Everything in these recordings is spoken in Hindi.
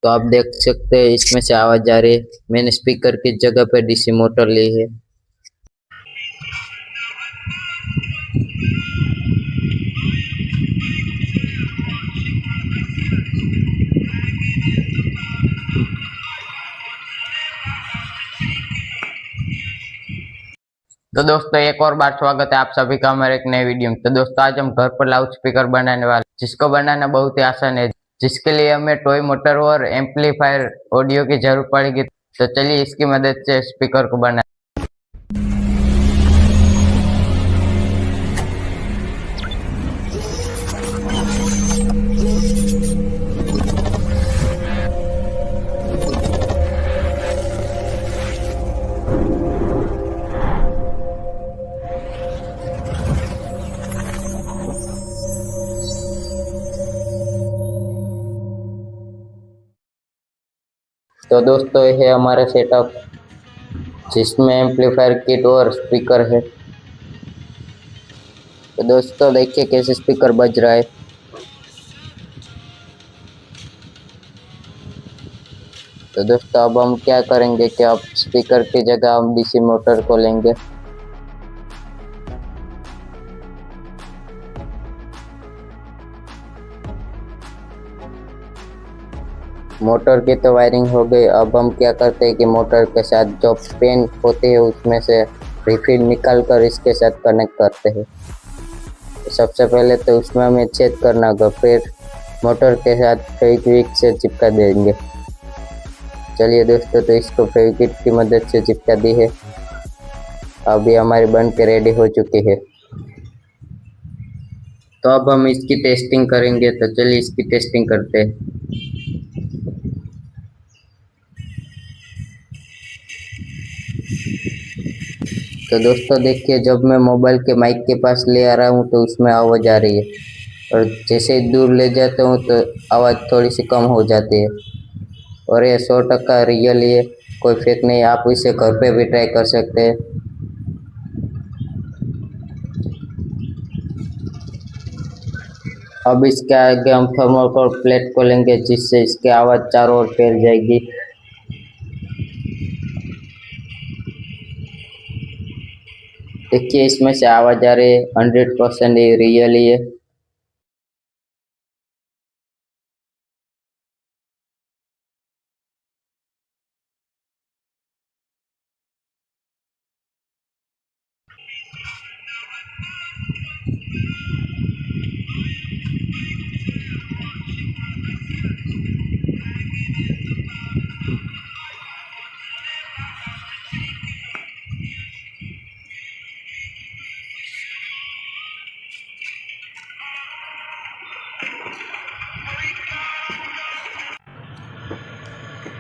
तो आप देख सकते हैं इसमें से आवाज आ रही है। मैंने स्पीकर की जगह पे डीसी मोटर ली है। तो दोस्तों एक और बार स्वागत है आप सभी का हमारे एक नए वीडियो में। तो दोस्तों आज हम घर पर लाउड स्पीकर बनाने वाले, जिसको बनाना बहुत ही आसान है, जिसके लिए हमें टॉय मोटर और एम्पलीफायर ऑडियो की जरूरत पड़ेगी। तो चलिए इसकी मदद से स्पीकर को बनाएं। तो दोस्तों ये है हमारा सेटअप, जिसमें एम्पलीफायर किट और स्पीकर है। तो दोस्तों देखिए कैसे स्पीकर बज रहा है। तो दोस्तों अब हम क्या करेंगे कि अब स्पीकर की जगह हम डीसी मोटर को लेंगे। मोटर की तो वायरिंग हो गई। अब हम क्या करते हैं कि मोटर के साथ जो पेन होती है उसमें से रिफिल निकाल कर इसके साथ कनेक्ट करते हैं। सबसे पहले तो उसमें हमें छेद करना होगा, फिर मोटर के साथ फेविक्विक से चिपका देंगे। चलिए दोस्तों, तो इसको फेविक्विक की मदद से चिपका दी है। अभी हमारी बन के रेडी हो चुकी है। तो अब हम इसकी टेस्टिंग करेंगे। तो चलिए इसकी टेस्टिंग करते हैं। तो दोस्तों देखिए, जब मैं मोबाइल के माइक के पास ले आ रहा हूँ तो उसमें आवाज़ आ रही है, और जैसे ही दूर ले जाता हूँ तो आवाज़ थोड़ी सी कम हो जाती है। और ये 100% रियल है, कोई फेक नहीं। आप इसे घर पे भी ट्राई कर सकते हैं। अब इसके आगे हम थर्मोकोल प्लेट को लेंगे, जिससे इसकी आवाज़ चारों ओर फैल जाएगी। देखिए इसमें से आवाज़ आ रही है, 100% रियल है।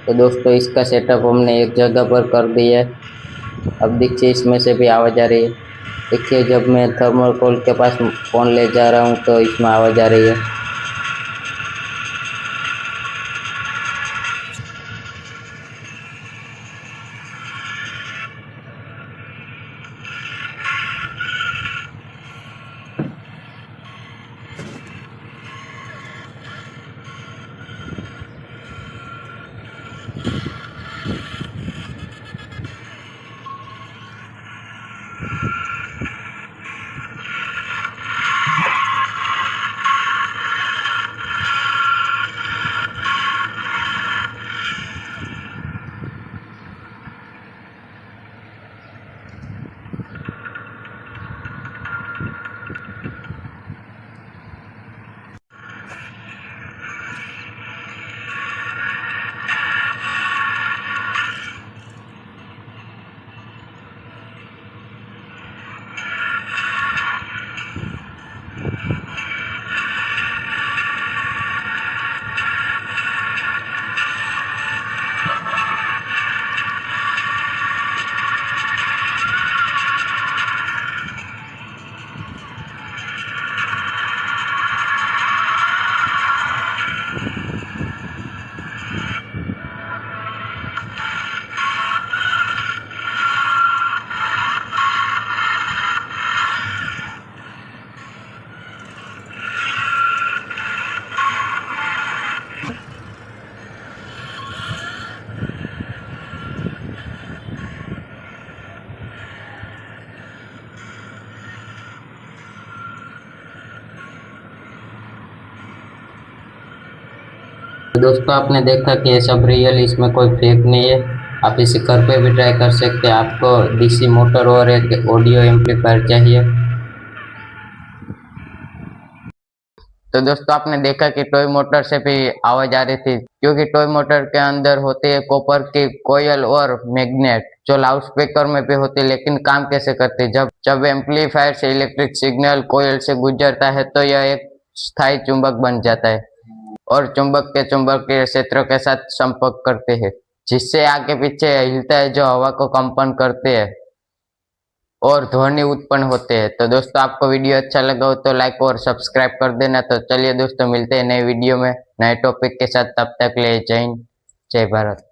तो दोस्तों इसका सेटअप हमने एक जगह पर कर दिया है। अब देखिए इसमें से भी आवाज़ आ रही है। देखिए जब मैं थर्मोकोल के पास फ़ोन ले जा रहा हूँ तो इसमें आवाज़ आ रही है। तो दोस्तों आपने देखा कि ये सब रियल, इसमें कोई फेक नहीं है। आप इसे घर पे भी ट्राई कर सकते हैं। आपको डीसी मोटर और एक ऑडियो एम्पलीफायर चाहिए। तो दोस्तों आपने देखा कि टॉय मोटर से भी आवाज आ रही थी, क्योंकि टॉय मोटर के अंदर होती है कॉपर की कोयल और मैग्नेट, जो लाउड स्पीकर में भी होती है। लेकिन काम कैसे करती है, जब जब एम्पलीफायर से इलेक्ट्रिक सिग्नल कोयल से गुजरता है तो यह एक स्थायी चुंबक बन जाता है और चुंबक के चुंबकीय क्षेत्र के साथ संपर्क करते हैं, जिससे आगे पीछे हिलता है, जो हवा को कंपन करते हैं और ध्वनि उत्पन्न होते हैं। तो दोस्तों आपको वीडियो अच्छा लगा हो तो लाइक और सब्सक्राइब कर देना। तो चलिए दोस्तों, मिलते हैं नए वीडियो में नए टॉपिक के साथ। तब तक ले जय हिंद, जय भारत।